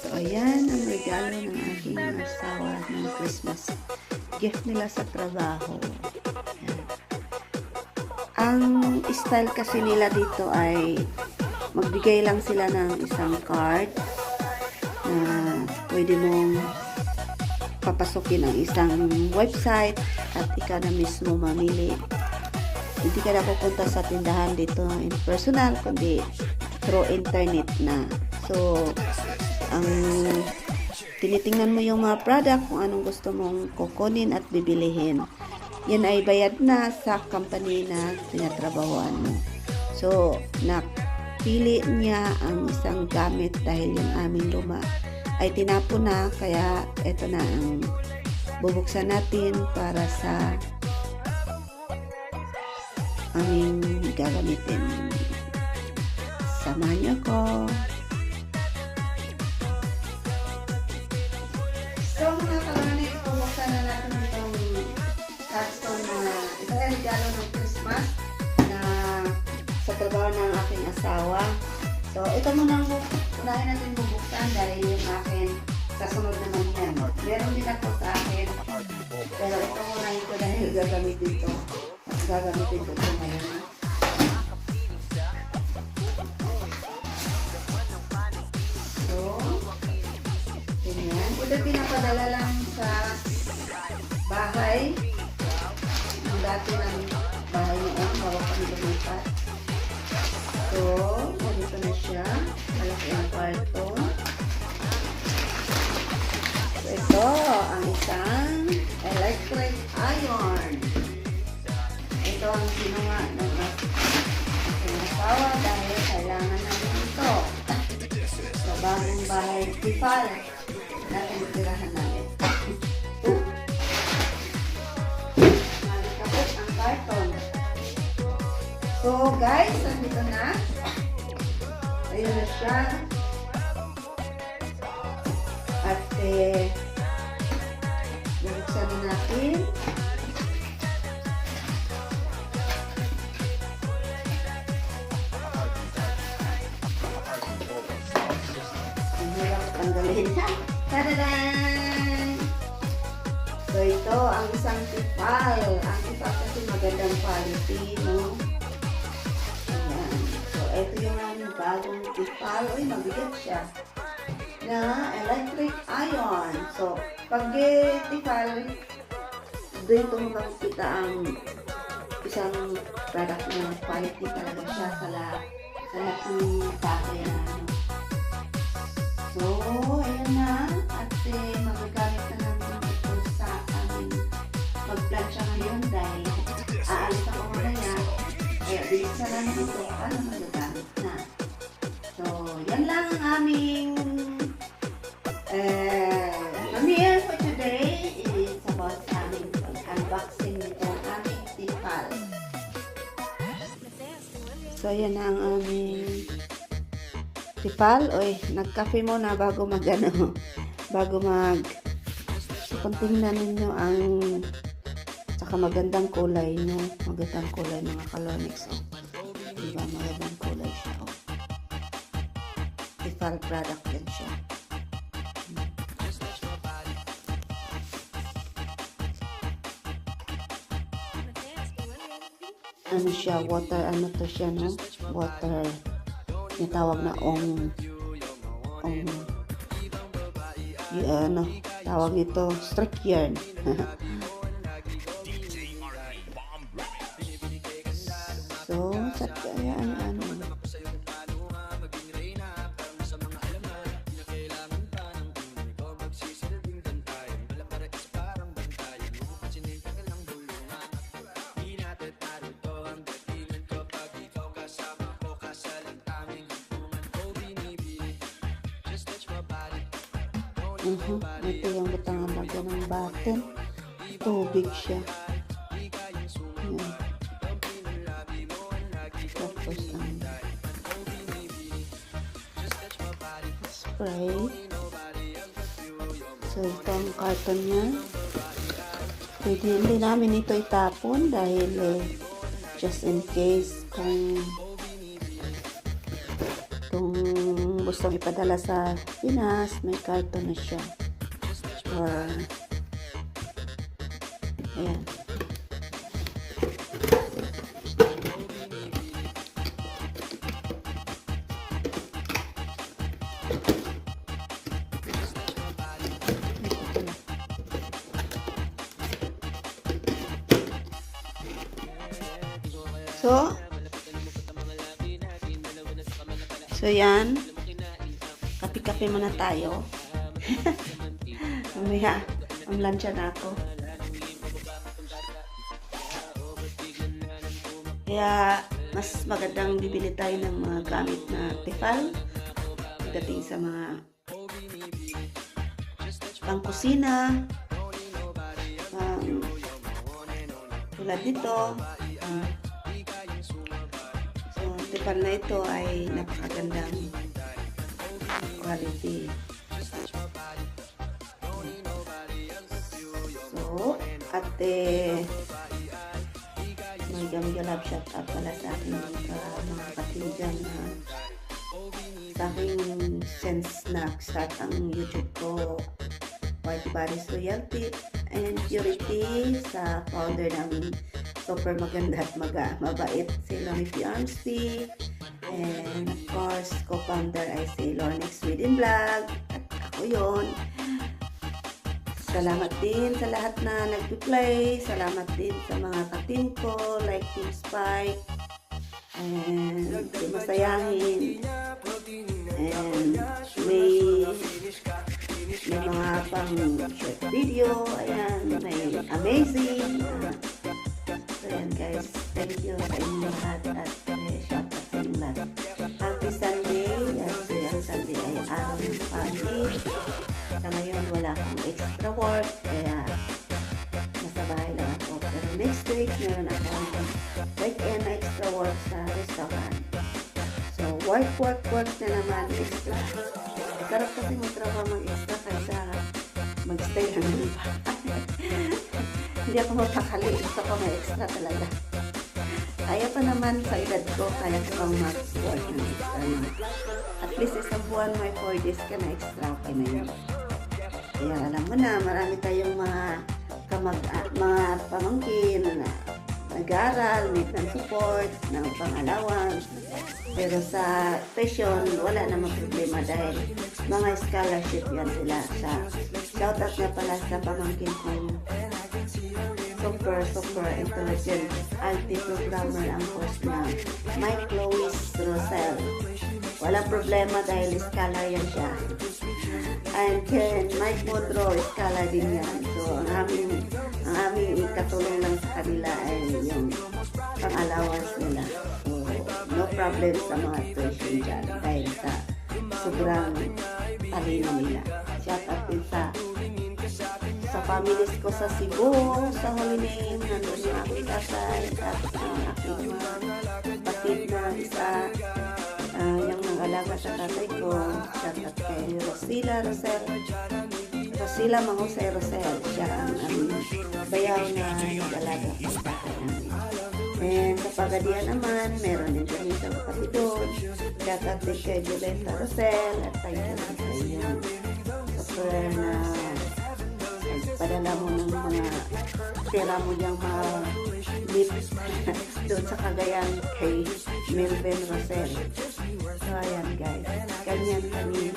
So, ayan ang regalo ng aking asawa ng Christmas gift nila sa trabaho. Ayan. Ang style kasi nila dito ay magbigay lang sila ng isang card na pwede mong papasukin ang isang website at ikaw na mismo mamili. Hindi ka na pupunta sa tindahan dito in personal, kundi through internet na. So, ang tinitingnan mo yung mga product kung anong gusto mong kukunin at bibilihin. Yan ay bayad na sa company na tinatrabahoan mo. So, napili niya ang isang gamit dahil yung aming luma ay tinapon na, kaya ito na ang bubuksan natin para sa aming gagamitin. Samahan niyo ko. So, mga kalani, bubuksan na natin itong cardstone na ito ay regalo ng Christmas na sa trabaho ng aking asawa. So, ito muna unahin natin bubuksan dahil yung akin kasunod naman yan. Meron din ako sa akin. Pero ito unahin ko dahil gagamitin ito. Gagamitin ko ito ngayon. So, ganyan. Ito pinapadala lang sa bahay. Ang dati ng bahay noon, bago kami lumipat. So, ganito na siya. Malaki ang kwarto. So, ito ang isang electric iron. Ito ang ginawa ng aking asawa dahil kailangan namin ito sa bagong bahay tipal na tinitirahan namin. Malikapot ang karton. So guys, nandito na. Ayun na siya. At bubuksan na natin. Tanggalin na. Tadadaan! So, ito ang isang tipal. Ang tipal kasi magandang quality, no? Ayan. So, ito yung aming bagong tipal. Uy, mabigat siya. Na electric iron. So, pag tipal, dito mo makikita ang isang product na quality talaga siya sa lahat ng bagay na So, ayan na. At magagamit na namin ito sa aming mag-plancha ngayon dahil aalis ako mamaya. Kaya bilisan na namin ito para magagamit na. So, yan lang ang aming premiere for today. Is about sa aming unboxing nitong aming tipal. So, yan na ang aming tipal. Oy, nagkape muna bago so, tingnan ninyo ang saka magandang kulay, no? Magandang kulay mga kalonix. Oh. Diba? Magandang kulay siya. Oh. Tipal product din siya. Ano siya? Water, ano to siya, no? Water. Yung tawag na ano, tawag nito strict yarn. So, sa kaya ano. Ito yung butangan baga ng button. Tubig siya. Ayan. Tapos spray. So ito ang carton niya. Pwede hindi namin ito itapon dahil just in case kung gustong ipadala sa Pinas, may karton na siya. Or, ayan. So yan. Kape-kape muna tayo. Mamaya, ang lansya na ako. Kaya, mas magandang bibili tayo ng mga gamit na tefal. Pagdating sa mga pangkusina. Tulad nito. Tefal na ito ay napakagandang quality. So, at may gamgalab shout out pala sa aking mga kapatid dyan na sa aking sense na start ang YouTube ko, White Baris Royalty and Purity, sa founder namin, super maganda at mabait si Lomi Fiancé, and of course co-founder ay si Lornex Sweden Vlog at ako yon. Salamat din sa lahat na nag-play, salamat din sa mga ka-team ko like Team Spike and Masayahin, and may mga pang short video, ayan, may amazing. So yan guys, thank you sa inyo lahat at shout out sa inyo lahat. Happy Sunday, kasi ang Sunday ay araw ng family. Sa ngayon wala akong extra work, kaya nasa bahay lang ako. Pero next week meron akong weekend extra work sa restaurant. So work na naman extra. Sarap kasi magtrabaho mag-extra kaysa mag-stay lang ng bahay. Hindi ako mapakali. Gusto ko may extra talaga. Kaya pa naman sa edad ko, kaya ko pang mag-work ng extra. At least isang buwan may 4 days ka na extra. Okay na yun. Kaya alam mo na, marami tayong mga pamangkin na nag-aaral, need ng support, ng pang-allowance. Pero sa tuition, wala namang problema dahil mga scholarship yan sila. Shoutout na pala sa pamangkin ko. Super intelligent anti-programmer ang course na Mike Louis Rosel. Walang problema dahil scholar yan siya. And then Mike Monroe, scholar din yan. So ang aming ikatulong lang sa kanila ay yung pang-allowance nila. So no problem sa mga tuition dyan dahil sa sobrang talino nila. Shout out din sa families ko sa Cebu, sa Holiday, nandun yung aking kasay, at ang aking mga kapatid na isa, yung nang-alaga sa tatay ko. Shout out kay Rosila Mang Jose Rosel, siya ang bayaw na nag-alaga sa tatay namin. And sa Pagadian naman, meron din kami isang kapatid doon. Shout out din kay Julieta Rosel, at thank you sa inyo. Super na padala mo ng mga pera mo yung mga lips doon sa Cagayan kay Melvin Rosel. So ayan guys, ganyan kami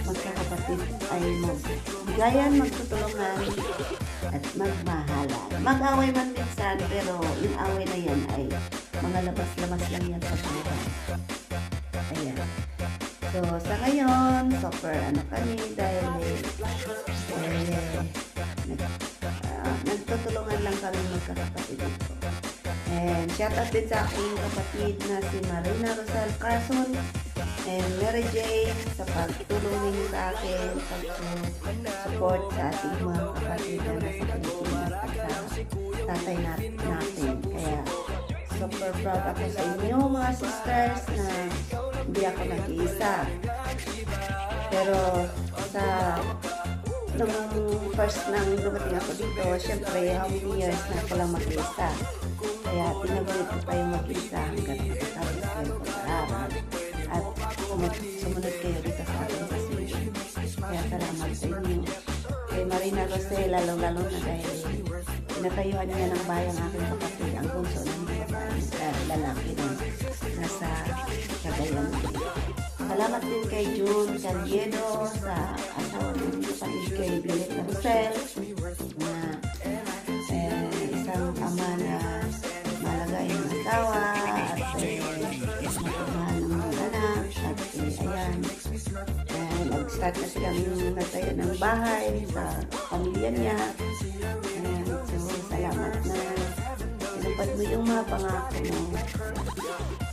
magkakapatid ay magbigayan, magtutulungan at magmahalan. Mag-away man minsan, pero yung away na yan ay mga labas-labas lang yan sa buhay. Ayan. So, sa ngayon, super kami dahil nagtutulungan lang kami magkakapatid dito. And shout out din sa aking kapatid na si Marina Rosal Carson and Mary Jane sa pagtulong ninyo sa akin, pag-support sa ating mga kapatid na nasa Pilipinas at sa tatay natin. Kaya super proud ako sa inyo mga sisters na hindi ako nag-iisa. Pero nung first nang dumating ako dito, syempre how many years na ako lang mag-iisa. Kaya tinagulit ko tayo mag-iisa hanggang matapos ko yung pag-aaral. At Kasi lalong-lalo na dahil pinatayuan niya ng bahay ang aking kapatid, ang bunso ng lalaki na nasa Cagayan. Salamat din kay June Caliedo sa asawa ng kapatid kay Billet na Rosel na isang ama na malagay ng asawa at napagmahal ng mga anak at ayan, nag-start na silang nagtayo ng bahay sa pamilya niya. Ayan, so salamat na tinupad mo yung mga pangako mo.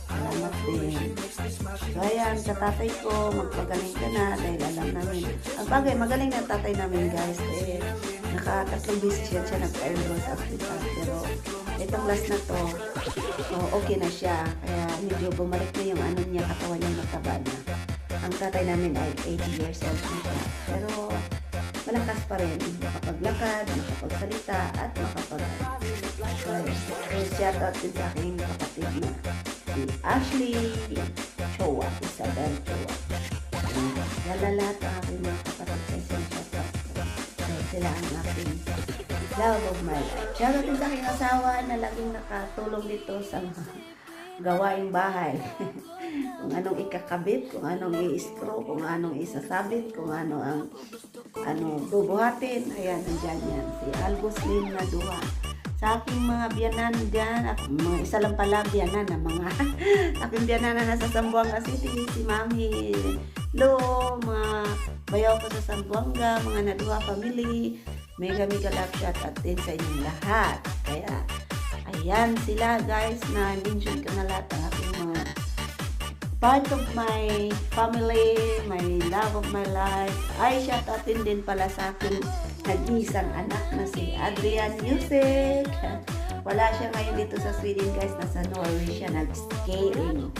Salamat din. So ayan, sa tatay ko, magpagaling ka na dahil alam namin. Ang bagay, magaling na tatay namin guys. Nakatatlong beses siya nagpa-enroll sa hospital. Pero itong last na to, okay na siya. Kaya medyo bumalik na yung ano niya, katawan niya mataba na. Ang tatay namin ay 80 years old na siya. Pero malakas pa rin. Makapaglakad, makapagsalita, at so shout out din sa aking kapatid na si Ashley Chowa, Isabel Chowa. Lahat ang aking mga kapatid sa isang shout out. Sila ang aking love of my life. Shout out din sa aking asawa na laging nakatulong dito sa mga gawaing bahay. Kung anong ikakabit, kung anong i-screw, kung anong isasabit, kung ano ang bubuhatin. Ayan, nandyan yan. Si Albus Lim na duha. Sa aking mga biyanan dyan, at mga isa lang pala biyanan na mga aking biyanan na nasa Zamboanga City, si Mami Lo, mga bayaw ko sa Zamboanga, mga naduha family, mega love shot at din sa inyong lahat. Kaya, ayan sila guys na mention ko na lahat ang aking mga part of my family, my love of my life. Ay, shout out din pala sa aking nag-isang anak na si Adrian Yusek. Wala siya ngayon dito sa Sweden guys, nasa Norway siya nag-skating.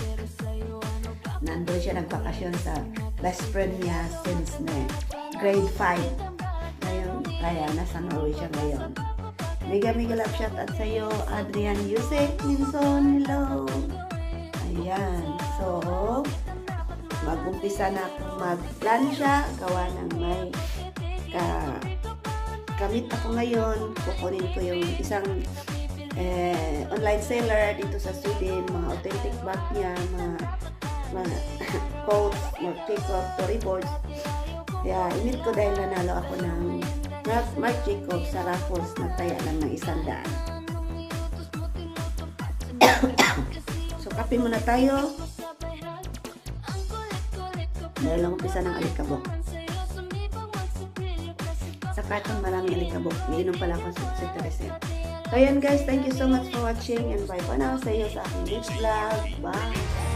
Nandun siya nagbakasyon sa best friend niya since grade 5. Ngayon, kaya nasa Norway siya ngayon. Mega love shout out sa iyo, Adrian Yusek Minson. Hello. Ayan. So, mag-umpisa na akong mag-plansya. Gawa ng may kamit ako ngayon. Kukunin ko yung isang online seller dito sa Sweden. Mga authentic bag niya. Mga coats, mga take-off, storyboards. Kaya, init ko dahil nanalo ako ng Marc Jacob sa raffles na taya lang ng 100. So, kape muna tayo. Dahil lang umpisa ng alikabok. Sa karton maraming alikabok. Iinom pala ako sa Cetirizine. So, ayan guys. Thank you so much for watching. And bye for now. Sa iyo sa aking next vlog. Bye!